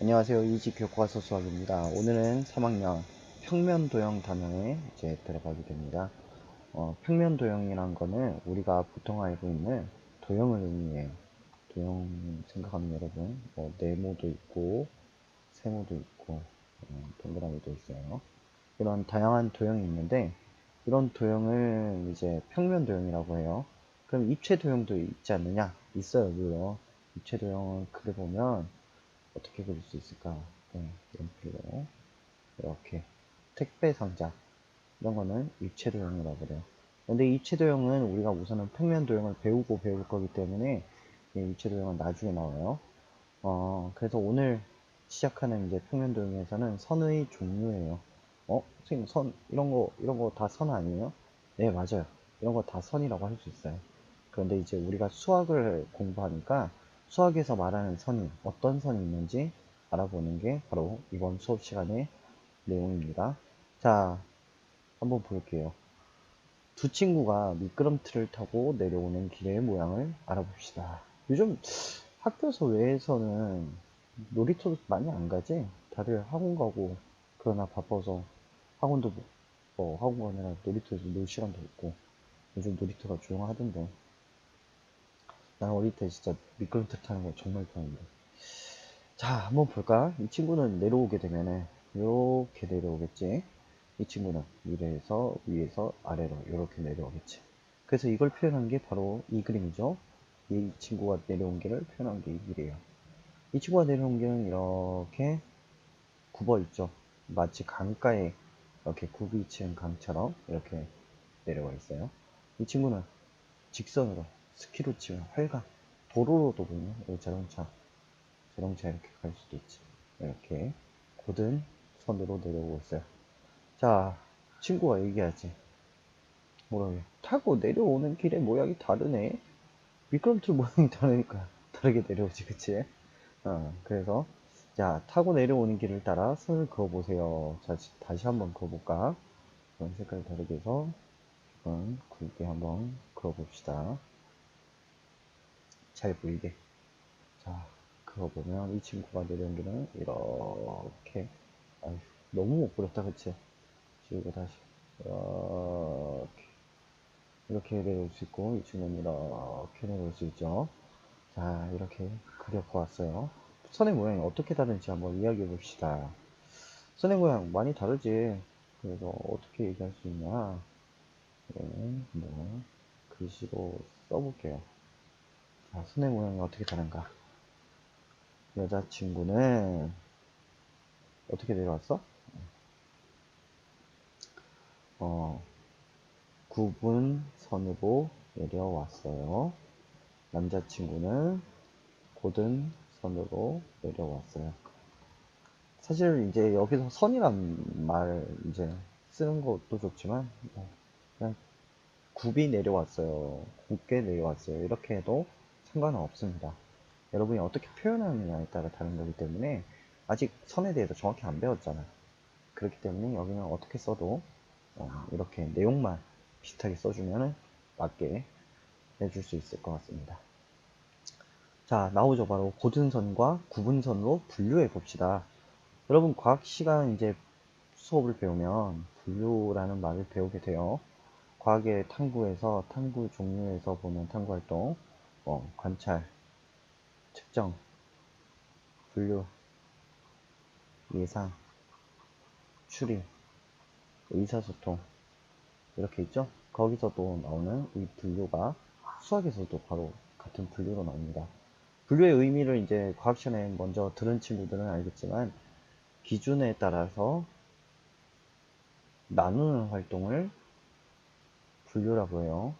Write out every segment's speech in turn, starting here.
안녕하세요. 이지교과서 수학입니다. 오늘은 3학년 평면도형 단원에 이제 들어가게 됩니다. 평면도형이란 거는 우리가 보통 알고 있는 도형을 의미해요. 도형 생각하면 여러분, 네모도 있고, 세모도 있고, 동그라미도 있어요. 이런 다양한 도형이 있는데, 이런 도형을 이제 평면도형이라고 해요. 그럼 입체도형도 있지 않느냐? 있어요, 물론. 입체도형을 그려보면 어떻게 그릴 수 있을까? 네, 연필로 이렇게 택배 상자 이런 거는 입체도형이라고 그래요. 근데 입체도형은 우리가 우선은 평면도형을 배우고 배울 거기 때문에 입체도형은 나중에 나와요. 그래서 오늘 시작하는 이제 평면도형에서는 선의 종류예요. 선생님 선 이런 거 다 선 아니에요? 네, 맞아요. 이런 거 다 선이라고 할 수 있어요. 그런데 이제 우리가 수학을 공부하니까 수학에서 말하는 선이 어떤 선이 있는지 알아보는 게 바로 이번 수업 시간의 내용입니다. 자, 한번 볼게요. 두 친구가 미끄럼틀을 타고 내려오는 길의 모양을 알아봅시다. 요즘 학교에서 외에서는 놀이터도 많이 안 가지? 다들 학원 가고, 그러나 바빠서 학원도 학원 가느라 놀이터에서 놀 시간도 없고, 요즘 놀이터가 조용하던데. 난 어릴 때 진짜 미끄럼틀 타는 거 정말 좋아했는데. 자, 한번 볼까? 이 친구는 내려오게 되면은, 이렇게 내려오겠지? 이 친구는 위에서 아래로 이렇게 내려오겠지. 그래서 이걸 표현한 게 바로 이 그림이죠. 이 친구가 내려온 길을 표현한 게 이 길이에요. 이 친구가 내려온 길은 이렇게 굽어 있죠. 마치 강가에 이렇게 굽이 치는 강처럼 이렇게 내려와 있어요. 이 친구는 직선으로 스키로 치면 활강, 도로로도 보면 자동차 이렇게 갈 수도 있지. 이렇게 곧은 선으로 내려오고 있어요. 자, 친구가 얘기하지. 뭐라고 해? 타고 내려오는 길의 모양이 다르네. 미끄럼틀 모양이 다르니까 다르게 내려오지, 그치? 그래서 자, 타고 내려오는 길을 따라 선을 그어보세요. 자, 다시 한번 그어볼까? 그럼 색깔 다르게 해서 굵게 한번 그어봅시다. 잘 보이게. 자, 그어보면 이 친구가 내려온 길은 이렇게. 아휴, 너무 못 그렸다, 그치? 지우고 다시 이렇게 내려올 수 있고, 이 친구는 이렇게 내려올 수 있죠. 자, 이렇게 그려보았어요. 선의 모양이 어떻게 다른지 한번 이야기해 봅시다. 선의 모양 많이 다르지. 그래서 어떻게 얘기할 수 있냐? 뭐 글씨로 써볼게요. 자, 선의 모양이 어떻게 다른가? 여자친구는 어떻게 내려왔어? 어, 굽은 선으로 내려왔어요. 남자친구는 곧은 선으로 내려왔어요. 사실 이제 여기서 선이란 말 이제 쓰는 것도 좋지만 그냥 굽이 내려왔어요. 굽게 내려왔어요. 이렇게 해도 상관은 없습니다. 여러분이 어떻게 표현하느냐에 따라 다른 거기 때문에 아직 선에 대해서 정확히 안 배웠잖아. 그렇기 때문에 여기는 어떻게 써도 이렇게 내용만 비슷하게 써주면 맞게 해줄 수 있을 것 같습니다. 자, 나오죠. 바로 고등선과 구분선으로 분류해 봅시다. 여러분 과학 시간 이제 수업을 배우면 분류라는 말을 배우게 돼요. 과학의 탐구에서 탐구 종류에서 보면 탐구 활동, 관찰, 측정, 분류, 예상, 추리, 의사소통 이렇게 있죠. 거기서도 나오는 이 분류가 수학에서도 바로 같은 분류로 나옵니다. 분류의 의미를 이제 과학 시간에 먼저 들은 친구들은 알겠지만 기준에 따라서 나누는 활동을 분류라고 해요.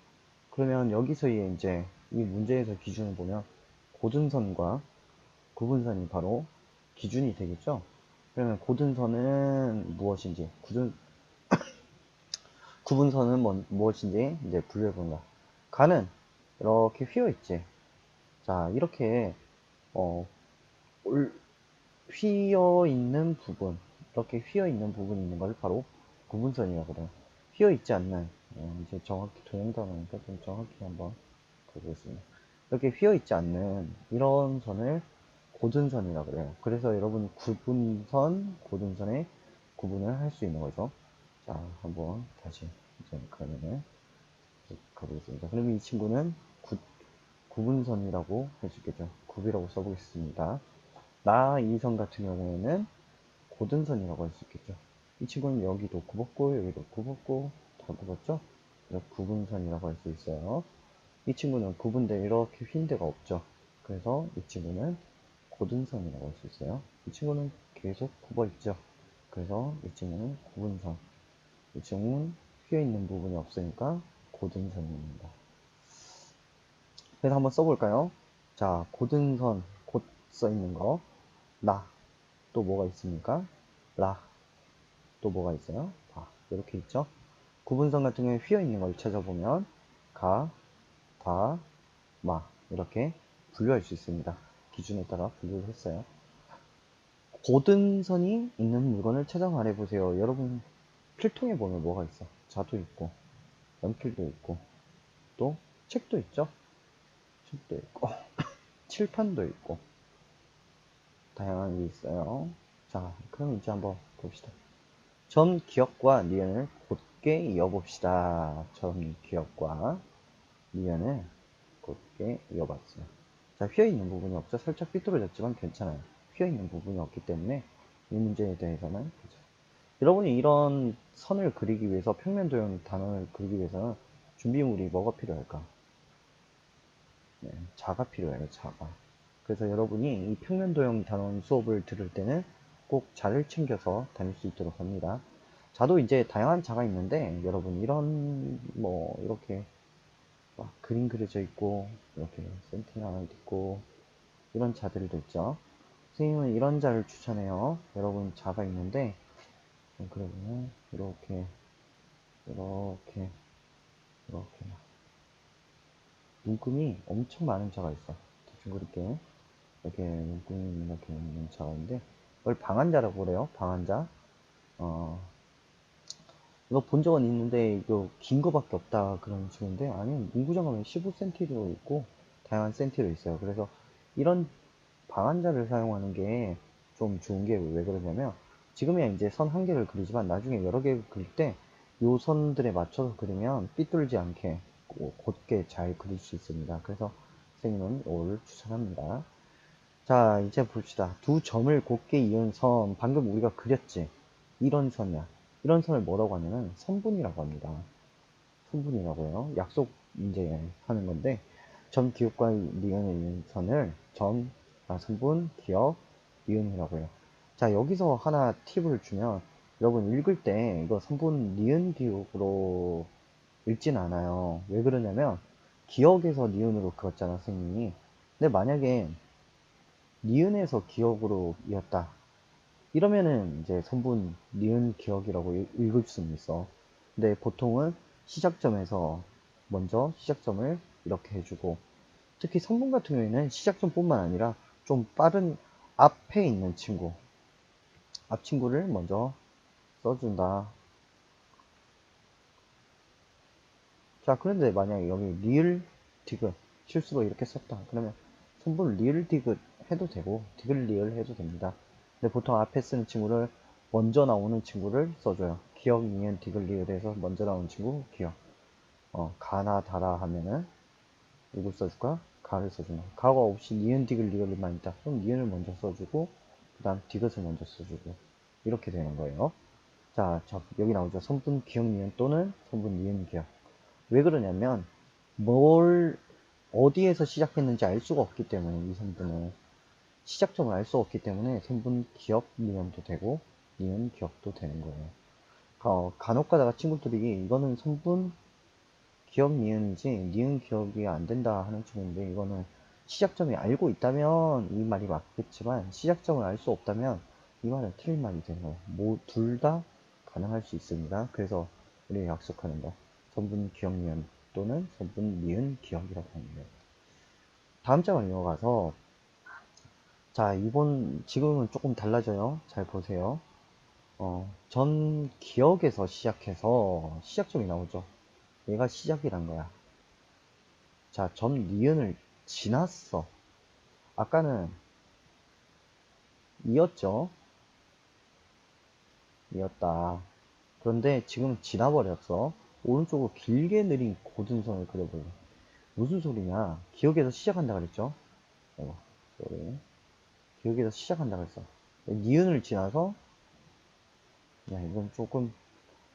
그러면 여기서의 이제 이 문제에서 기준을 보면 고등선과 구분선이 바로 기준이 되겠죠. 그러면 고등선은 무엇인지, 구분선은 무엇인지 이제 분류해 본다. 가는 이렇게 휘어 있지. 자, 이렇게 어, 휘어 있는 부분, 이렇게 휘어 있는 부분이 있는 걸 바로 구분선이라고 그래요. 휘어 있지 않는, 이제 정확히 도형단어니까 좀 정확히 한번 보겠습니다. 이렇게 휘어 있지 않는 이런 선을 고등선이라고 그래요. 그래서 여러분 구분선, 고등선의 구분을 할 수 있는 거죠. 자, 한번 다시 이제 그러면은 가보겠습니다. 그러면 이 친구는 구분선이라고 할 수 있겠죠. 굽이라고 써보겠습니다. 나 이 선 같은 경우에는 고등선이라고 할 수 있겠죠. 이 친구는 여기도 굽었고 여기도 굽었고 다 굽었죠. 그래서 구분선이라고 할 수 있어요. 이 친구는 구분대 이렇게 휜 데가 없죠. 그래서 이 친구는 고등선이라고 할 수 있어요. 이 친구는 계속 굽어 있죠. 그래서 이 친구는 구분선. 이 친구는 휘어 있는 부분이 없으니까 고등선입니다. 그래서 한번 써볼까요? 자, 고등선 곧 써 있는 거 나. 또 뭐가 있습니까? 라. 또 뭐가 있어요? 다. 이렇게 있죠. 구분선 같은 경우에 휘어 있는 걸 찾아보면 가, 다, 마 이렇게 분류할 수 있습니다. 기준에 따라 분류를 했어요. 고등선이 있는 물건을 찾아 말해보세요. 여러분 필통에 보면 뭐가 있어? 자도 있고 연필도 있고 또 책도 있죠. 책도 있고 칠판도 있고 다양한 게 있어요. 자, 그럼 이제 한번 봅시다. 점 기억과 니은을 곧게 이어봅시다. 점 기억과 니은을 곧게 이어봤어요. 자, 휘어있는 부분이 없죠. 살짝 삐뚤어졌지만 괜찮아요. 휘어있는 부분이 없기 때문에 이 문제에 대해서는 괜찮아요. 여러분이 이런 선을 그리기 위해서 평면도형 단원을 그리기 위해서는 준비물이 뭐가 필요할까? 네, 자가 필요해요. 자가. 그래서 여러분이 이 평면도형 단원 수업을 들을 때는 꼭 자를 챙겨서 다닐 수 있도록 합니다. 자도 이제 다양한 자가 있는데 여러분 이런 뭐 이렇게 막 그림 그려져 있고 이렇게 센티나 하나 있고 이런 자들도 있죠. 선생님은 이런 자를 추천해요. 여러분 자가 있는데 그러면 이렇게 이렇게 이렇게 눈금이 엄청 많은 자가 있어. 대충 그렇게 이렇게 눈금이 이렇게 있는 자가 있는데 이걸 방한자라고 그래요. 방한자. 이거 본 적은 있는데 이거 긴 거밖에 없다 그런 식인데 아니 문구장 가면 15cm도 있고 다양한 센티로 있어요. 그래서 이런 방한자를 사용하는 게 좀 좋은 게 왜 그러냐면 지금이야 이제 선 한 개를 그리지만 나중에 여러 개를 그릴 때 요 선들에 맞춰서 그리면 삐뚤지 않게 곧게 잘 그릴 수 있습니다. 그래서 선생님은 이걸 추천합니다. 자, 이제 봅시다. 두 점을 곧게 이은 선, 방금 우리가 그렸지? 이런 선이야. 이런 선을 뭐라고 하냐면 선분이라고 합니다. 선분이라고 해요. 약속 이제 하는 건데 점, 기역과 니은에 있는 선을 선분, 기역, 니은이라고 해요. 자, 여기서 하나 팁을 주면 여러분 읽을 때 이거 선분, 니은, 기역으로 읽진 않아요. 왜 그러냐면 기역에서 니은으로 그었잖아, 선생님이. 근데 만약에 니은에서 기억으로 이었다. 이러면은 이제 선분 니은 기억이라고 읽을 수는 있어. 근데 보통은 시작점에서 먼저 시작점을 이렇게 해주고 특히 성분 같은 경우에는 시작점뿐만 아니라 좀 빠른 앞에 있는 친구 앞 친구를 먼저 써준다. 자, 그런데 만약에 여기 리을 디귿 실수로 이렇게 썼다. 그러면 선분 리을 디귿 해도 되고 디귿 리을 해도 됩니다. 근데 보통 앞에 쓰는 친구를 먼저 나오는 친구를 써줘요. 기억, 니은, 디귿, 리을에서 먼저 나오는 친구 기억. 가나 다라 하면은 누구 써줄까? 가를 써주면 가가 없이 니은, 디귿, 리을만 있다. 그럼 니은을 먼저 써주고 그 다음 디귿을 먼저 써주고 이렇게 되는 거예요. 자, 여기 나오죠. 선분 기억, 니은 또는 선분 니은, 기억. 왜 그러냐면 뭘 어디에서 시작했는지 알 수가 없기 때문에 이 선분은 시작점을 알 수 없기 때문에 선분 기억 니은도 되고 니은 기억도 되는 거예요. 간혹 가다가 친구들이 이거는 선분 기억 니은이지 니은 기억이 안 된다 하는 친구인데 이거는 시작점이 알고 있다면 이 말이 맞겠지만 시작점을 알 수 없다면 이 말은 틀린 말이 되는 거예요. 뭐 둘 다 가능할 수 있습니다. 그래서 우리 약속하는 거 선분 기억 니은 또는 선분 니은 기억이라고 합니다. 다음 장을 이어가서 자, 지금은 조금 달라져요. 잘 보세요. 전 기억에서 시작해서 시작점이 나오죠. 얘가 시작이란 거야. 자, 전 니은을 지났어. 아까는 이었죠. 이었다. 그런데 지금 지나버렸어. 오른쪽으로 길게 느린 고등선을 그려버려. 무슨 소리냐? 기억에서 시작한다 그랬죠? 이거, 소리. 기억에서 시작한다 그랬어. 니은을 지나서, 야, 이건 조금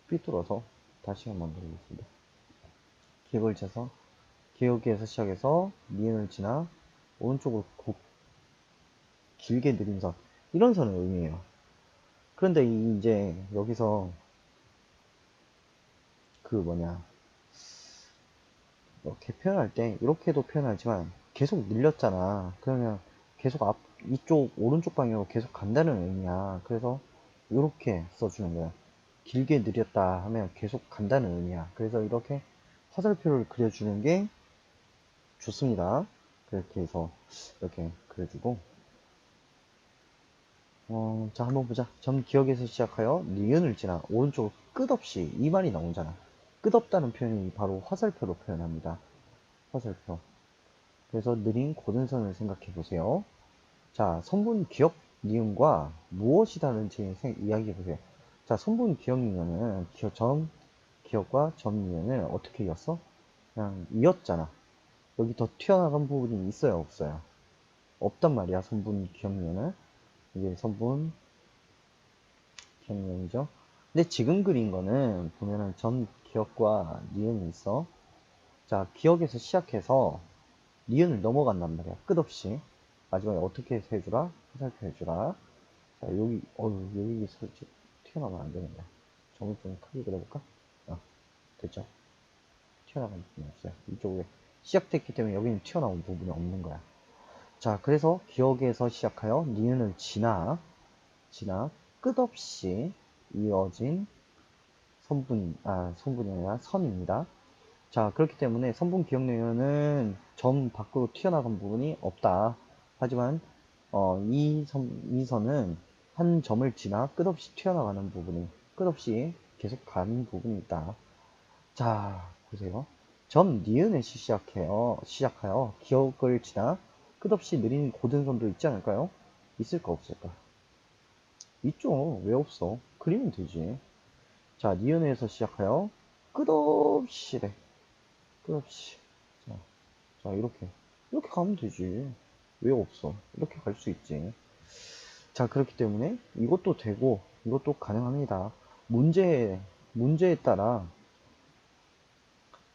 삐뚤어서 다시 한번 그리겠습니다. 기억을 쳐서, 기억에서 시작해서, 니은을 지나, 오른쪽으로 길게 느린 선. 이런 선을 의미해요. 그런데 이제 여기서 그 뭐냐, 이렇게 표현할 때 이렇게도 표현하지만 계속 늘렸잖아. 그러면 계속 이쪽 오른쪽 방향으로 계속 간다는 의미야. 그래서 이렇게 써주는 거야. 길게 느렸다 하면 계속 간다는 의미야. 그래서 이렇게 화살표를 그려주는 게 좋습니다. 그렇게 해서 이렇게 그려주고, 자 한번 보자. 점 기억에서 시작하여 니은을 지나 오른쪽으로 끝없이 이 말이 나오잖아. 끝없다는 표현이 바로 화살표로 표현합니다. 화살표. 그래서 느린 고등선을 생각해 보세요. 자, 선분 기억 니은과 무엇이 다른지 이야기해 보세요. 자, 선분 기억 니은은 점 기억과 점 니은을 어떻게 이었어? 그냥 이었잖아. 여기 더 튀어나간 부분이 있어요, 없어요? 없단 말이야, 선분 기억 니은은. 이게 선분 기억 니은이죠. 근데 지금 그린 거는 보면은 점 기억과 니은이 있어. 자, 기억에서 시작해서 니은을 넘어간단 말이야. 끝없이. 마지막에 어떻게 해주라? 화살표 해주라. 자, 여기 솔직히 튀어나오면 안 되는데. 점을 좀 크게 그려볼까? 됐죠? 튀어나간 부분이 없어요. 이쪽에 시작됐기 때문에 여기는 튀어나온 부분이 없는 거야. 자, 그래서 기억에서 시작하여 니은을 지나 끝없이 이어진 선분이 아니라 선입니다. 자, 그렇기 때문에 선분 기억 니은은 점 밖으로 튀어나간 부분이 없다. 하지만 이 선은 한 점을 지나 끝없이 튀어나가는 부분이 끝없이 계속 가는 부분이 있다. 자, 보세요. 점 니은에 시작하여 기억을 지나 끝없이 느린 고등선도 있지 않을까요? 있을까 없을까? 있죠. 왜 없어? 그리면 되지. 자, 니은에서 시작하여 끝없이래. 끝없이. 자, 자, 이렇게 가면 되지. 왜 없어? 이렇게 갈 수 있지. 자, 그렇기 때문에 이것도 되고, 이것도 가능합니다. 문제에 따라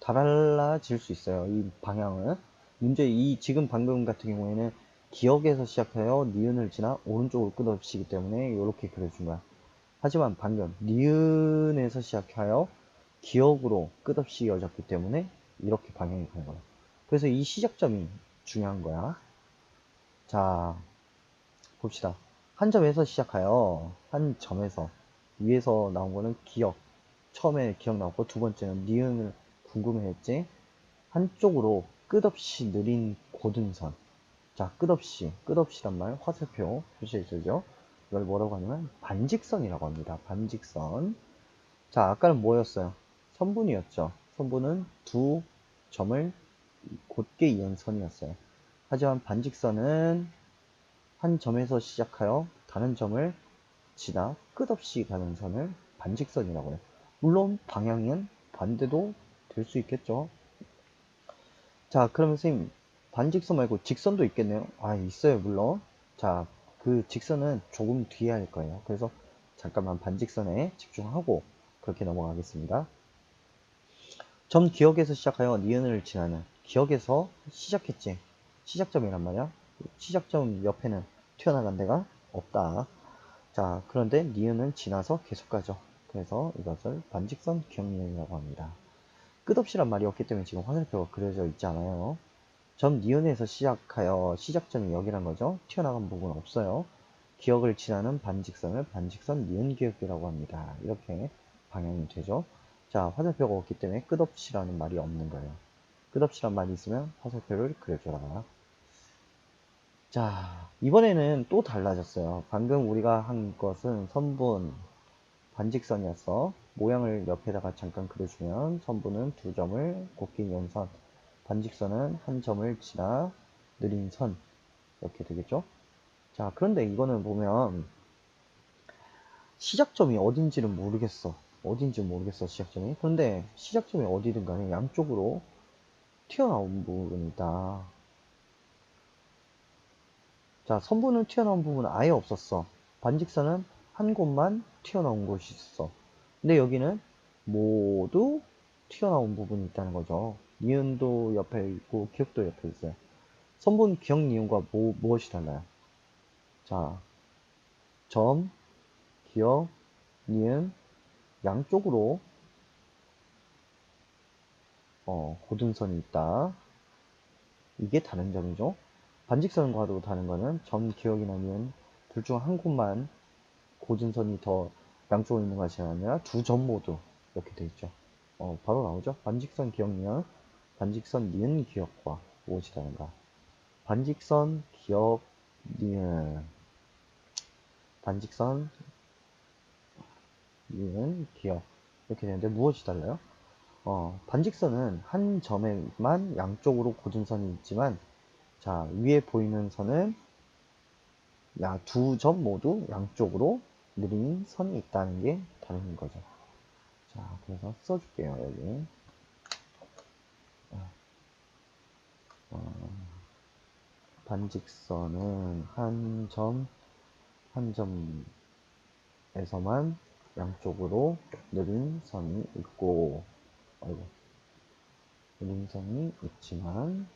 달라질 수 있어요. 이 방향은. 지금 방금 같은 경우에는 기억에서 시작하여 니은을 지나 오른쪽으로 끝없이기 때문에 이렇게 그려준 거야. 하지만 방금 니은에서 시작하여 기억으로 끝없이 이어졌기 때문에 이렇게 방향이 가는 거야. 그래서 이 시작점이 중요한 거야. 자, 봅시다. 한 점에서 시작하여 한 점에서 위에서 나온 거는 기억. 처음에 기억 나왔고 두 번째는 니은을 궁금해했지. 한쪽으로 끝없이 느린 고등선. 자, 끝없이란 말 화살표 표시해주죠. 이걸 뭐라고 하냐면 반직선이라고 합니다. 반직선. 자, 아까는 뭐였어요? 선분이었죠. 선분은 두 점을 곧게 이은 선이었어요. 하지만 반직선은 한 점에서 시작하여 다른 점을 지나 끝없이 가는 선을 반직선이라고 해요. 물론 방향은 반대도 될 수 있겠죠. 자, 그러면 선생님 반직선 말고 직선도 있겠네요. 있어요, 물론. 자, 그 직선은 조금 뒤에 할 거예요. 그래서 잠깐만 반직선에 집중하고 그렇게 넘어가겠습니다. 점 기억에서 시작하여 니은을 지나는. 기억에서 시작했지. 시작점이란 말이야. 시작점 옆에는 튀어나간 데가 없다. 자, 그런데 니은은 지나서 계속 가죠. 그래서 이것을 반직선 기억니은이라고 합니다. 끝없이란 말이 없기 때문에 지금 화살표가 그려져 있지 않아요. 점 니은에서 시작하여 시작점이 여기란 거죠. 튀어나간 부분 없어요. 기억을 지나는 반직선을 반직선 니은 기억이라고 합니다. 이렇게 방향이 되죠. 자, 화살표가 없기 때문에 끝없이라는 말이 없는 거예요. 끝없이란 말이 있으면 화살표를 그려줘라. 자, 이번에는 또 달라졌어요. 방금 우리가 한 것은 선분 반직선이었어. 모양을 옆에다가 잠깐 그려주면 선분은 두 점을 곱게 이은 선, 반직선은 한 점을 지나 느린 선 이렇게 되겠죠. 자, 그런데 이거는 보면 시작점이 어딘지는 모르겠어. 어딘지 모르겠어, 시작점이. 그런데 시작점이 어디든 간에 양쪽으로 튀어나온 부분이다. 자, 선분은 튀어나온 부분은 아예 없었어. 반직선은 한 곳만 튀어나온 곳이 있어. 근데 여기는 모두 튀어나온 부분이 있다는 거죠. 니은도 옆에 있고 기억도 옆에 있어요. 선분, 기억, 니은과 무엇이 달라요? 자, 점, 기억, 니은 양쪽으로 고등선이 있다. 이게 다른 점이죠. 반직선과도 다른 거는 점, 기억이나 니은 둘 중 한 곳만 고등선이 더 양쪽으로 있는 것이 아니라 두 점 모두 이렇게 돼 있죠. 바로 나오죠. 반직선, 기억, 니은, 반직선, 니은, 기억과 무엇이 다른가? 반직선, 기억, 니은, 반직선, 니은, 기억 이렇게 되는데 무엇이 달라요? 반직선은 한 점에만 양쪽으로 고등선이 있지만 자, 위에 보이는 선은 두 점 모두 양쪽으로 느린 선이 있다는 게 다른 거죠. 자, 그래서 써줄게요, 여기. 반직선은 한 점에서만 양쪽으로 느린 선이 있고, 아이고, 느린 선이 있지만,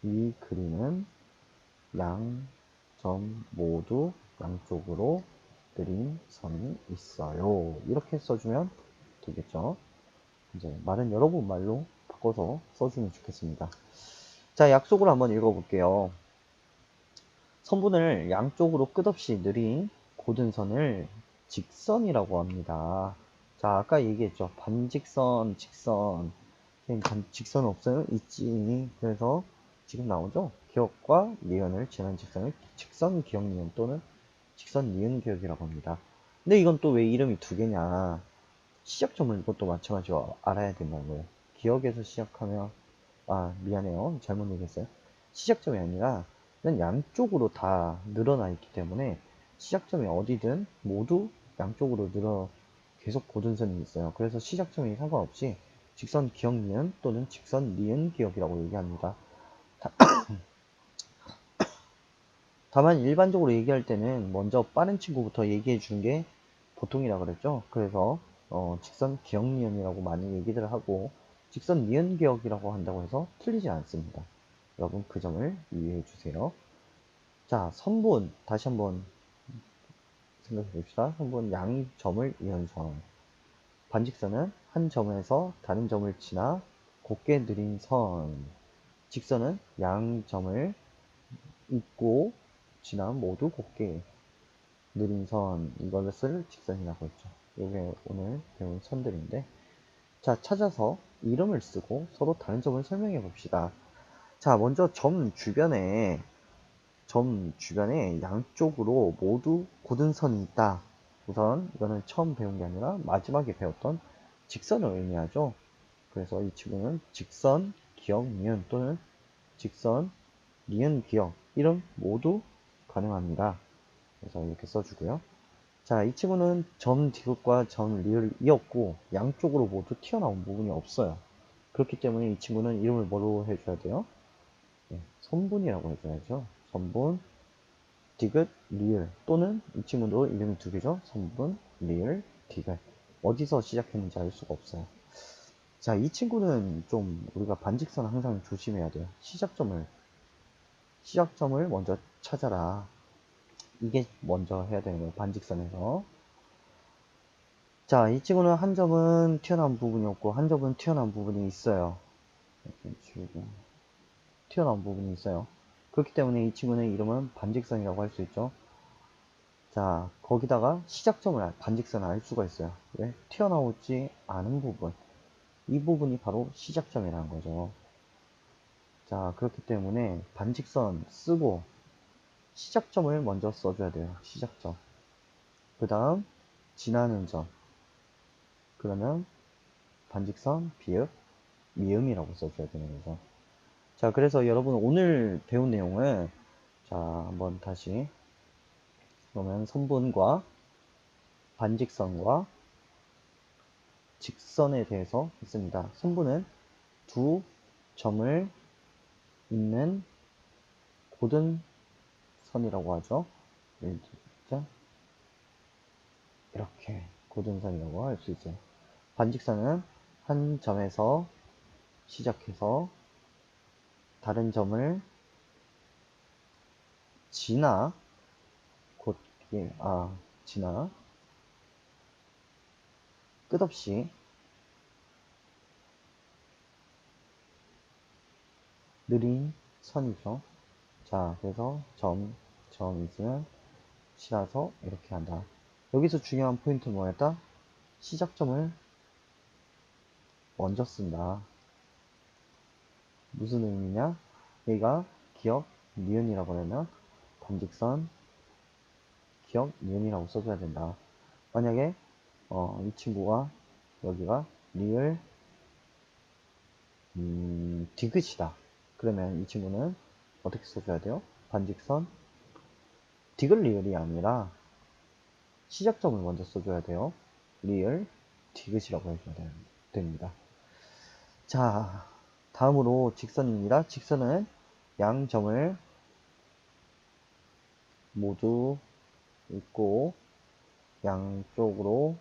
이 그림은 양 점 모두 양쪽으로 느린 선이 있어요. 이렇게 써주면 되겠죠. 이제 말은 여러분 말로 바꿔서 써주면 좋겠습니다. 자, 약속을 한번 읽어볼게요. 선분을 양쪽으로 끝없이 느린 고등선을 직선이라고 합니다. 자, 아까 얘기했죠. 반직선, 직선. 직선 없어요? 있지. 그래서 지금 나오죠? 기억과 니은을 지난 직선을 직선 기억 니은 또는 직선 니은 기억이라고 합니다. 근데 이건 또 왜 이름이 두 개냐? 시작점을 이것도 마찬가지로 알아야 된다는 거예요. 기억에서 시작하면 미안해요. 잘못 얘기했어요. 시작점이 아니라 양쪽으로 다 늘어나 있기 때문에 시작점이 어디든 모두 양쪽으로 계속 고등선이 있어요. 그래서 시작점이 상관없이 직선 기억 니은 또는 직선 니은 기억이라고 얘기합니다. 다만 일반적으로 얘기할 때는 먼저 빠른 친구부터 얘기해 주는 게 보통이라 그랬죠. 그래서 직선 기억 니은이라고 많이 얘기를 하고 직선 니은 기억이라고 한다고 해서 틀리지 않습니다. 여러분 그 점을 유의해 주세요. 자, 선분 다시 한번 생각해 봅시다. 선분 양점을 이은 선. 반직선은 한 점에서 다른 점을 지나 곱게 느린 선. 직선은 양점을 잇고 지나 모두 곱게 느린 선. 이것을 직선이라고 했죠. 이게 오늘 배운 선들인데 자, 찾아서 이름을 쓰고 서로 다른 점을 설명해 봅시다. 자, 먼저 점 주변에 양쪽으로 모두 고등선이 있다. 우선 이거는 처음 배운 게 아니라 마지막에 배웠던 직선을 의미하죠. 그래서 이 친구는 직선, 기억, 니은 또는 직선, 니은, 기억 이름 모두 가능합니다. 그래서 이렇게 써주고요. 자, 이 친구는 점 디귿과 점 리을 이었고 양쪽으로 모두 튀어나온 부분이 없어요. 그렇기 때문에 이 친구는 이름을 뭐로 해줘야 돼요? 네, 선분이라고 해줘야죠. 선분, 디귿, 리을 또는 이 친구도 이름이 두 개죠. 선분, 리을, 디귿. 어디서 시작했는지 알 수가 없어요. 자, 이 친구는 좀 우리가 반직선 항상 조심해야 돼요. 시작점을 먼저 찾아라. 이게 먼저 해야 되는 거예요. 반직선에서. 자, 이 친구는 한 점은 튀어나온 부분이 없고 한 점은 튀어나온 부분이 있어요. 이렇게 지우고 튀어나온 부분이 있어요. 그렇기 때문에 이 친구는 이름은 반직선이라고 할 수 있죠. 자, 거기다가 시작점을 반직선을 알 수가 있어요. 왜? 튀어나오지 않은 부분. 이 부분이 바로 시작점이라는 거죠. 자, 그렇기 때문에 반직선 쓰고 시작점을 먼저 써줘야 돼요. 시작점. 그 다음 지나는 점. 그러면 반직선, 비읍, 미음이라고 써줘야 되는 거죠. 자, 그래서 여러분 오늘 배운 내용은 자, 한번 다시 그러면 선분과 반직선과 직선에 대해서 있습니다. 선분은 두 점을 잇는 고든 선이라고 하죠. 이렇게 고든 선이라고 할 수 있어요. 반직선은 한 점에서 시작해서 다른 점을 지나 지나 끝없이 느린 선이죠. 자, 그래서 점 있으면 치라서 이렇게 한다. 여기서 중요한 포인트는 뭐였다? 시작점을 먼저 쓴다. 무슨 의미냐? 여기가 기억, 니은이라고 하면 반직선, 기억, 니은이라고 써줘야 된다. 만약에 이 친구가 여기가 리을 디귿이다. 그러면 이 친구는 어떻게 써줘야 돼요? 반직선 디귿 리을이 아니라 시작점을 먼저 써줘야 돼요. 리을 디귿이라고 해줘야 됩니다. 자, 다음으로 직선입니다. 직선은 양점을 모두 잇고 양쪽으로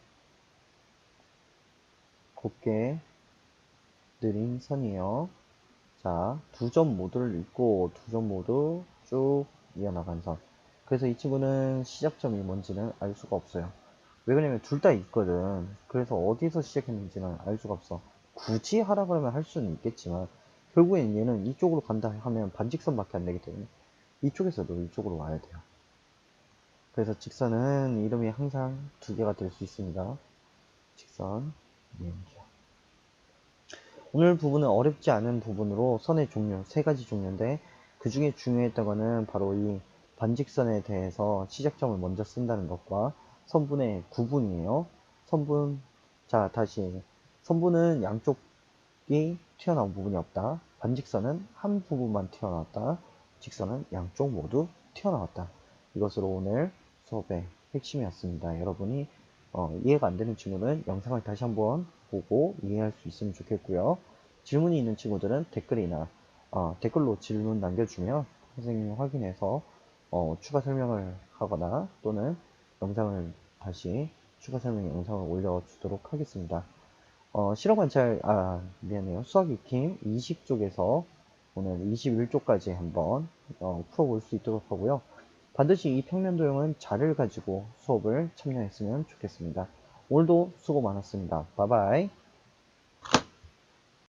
곱게 느린 선이에요. 자, 두 점 모두를 잇고 두 점 모두 쭉 이어나간 선. 그래서 이 친구는 시작점이 뭔지는 알 수가 없어요. 왜 그러냐면 둘 다 있거든. 그래서 어디서 시작했는지는 알 수가 없어. 굳이 하라 그러면 할 수는 있겠지만 결국엔 얘는 이쪽으로 간다 하면 반직선밖에 안 되기 때문에 이쪽에서도 이쪽으로 와야 돼요. 그래서 직선은 이름이 항상 두 개가 될 수 있습니다. 직선, 이음기요. 오늘 부분은 어렵지 않은 부분으로 선의 종류, 세 가지 종류인데 그 중에 중요했던 거는 바로 이 반직선에 대해서 시작점을 먼저 쓴다는 것과 선분의 구분이에요. 선분, 자 다시 선분은 양쪽이 튀어나온 부분이 없다. 반직선은 한 부분만 튀어나왔다. 직선은 양쪽 모두 튀어나왔다. 이것으로 오늘 수업의 핵심이었습니다. 여러분이 이해가 안 되는 친구는 영상을 다시 한번 보고 이해할 수 있으면 좋겠고요. 질문이 있는 친구들은 댓글이나 댓글로 질문 남겨주면 선생님이 확인해서 추가 설명을 하거나 또는 영상을 다시 추가 설명 영상을 올려주도록 하겠습니다. 실험 관찰, 미안해요. 수학 익힘 20쪽에서 오늘 21쪽까지 한번 풀어볼 수 있도록 하고요. 반드시 이 평면도형은 자를 가지고 수업을 참여했으면 좋겠습니다. 오늘도 수고 많았습니다. 바이바이.